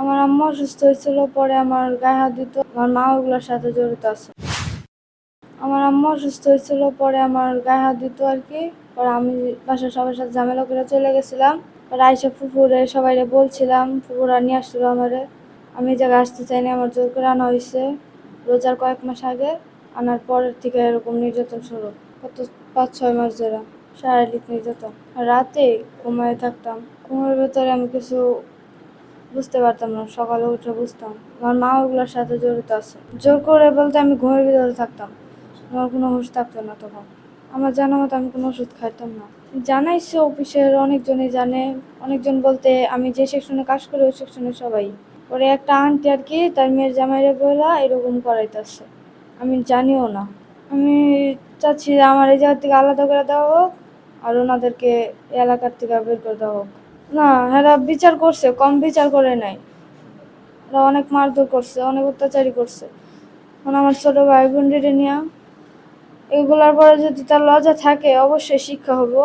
আমার আম্মু অসুস্থ হয়েছিল, পরে আমার গায়ে হাত দিত। আমার মা ওগুলোর সাথে জড়িত আছে। আমার আম্মু অসুস্থ হয়েছিল, পরে আমার গায়ে হাত দিত আর কি। পরে আমি বাসার সবার সাথে ঝামেলা করে চলে গেছিলাম। পরে আইসা ফুপুরে সবাইরে বলছিলাম, ফুপুরা নিয়ে আসছিল আমারে। আমি এই জায়গায় আসতে চাইনি, আমার জোর করে আনা হয়েছে রোজার কয়েক মাস আগে। আনার পরের থেকে এরকম নির্যাতন শুরু, কত 5-6 মাস ধরে শারীরিক নির্যাতন। আর রাতে ঘুমায় থাকতাম, ঘুমের ভেতরে আমি কিছু বুঝতে পারতাম না, সকালে উঠে বুঝতাম। আমার মা ওগুলোর সাথে জড়িত আছে। জোর করে বলতে আমি ঘুমের ভিতরে থাকতাম, আমার কোনো হুঁশ থাকতো না তখন। আমার জানা মতো আমি কোনো ওষুধ খাইতাম না। জানাইছে অফিসের অনেকজনই জানে, অনেকজন বলতে আমি যে সেকশনে কাজ করি ওই সেকশনে সবাই। পরে একটা আন্টি আর কি তার মেয়ের জামাইরে বইলা এরকম করাইতেছে, আমি জানিও না। আমি চাচ্ছি যে আমার এই জায়গা থেকে আলাদা করে দেওয়া হোক, আর ওনাদেরকে এলাকার থেকে বের করে দেওয়া হোক। না, এরা বিচার করছে, কম বিচার করে নাই। এরা অনেক মারধর করছে, অনেক অত্যাচারী করছে। এখন আমার ছোট ভাই বোন নিয়ে এগুলার পরে যদি তার লজ্জা থাকে অবশ্যই শিক্ষা হবো।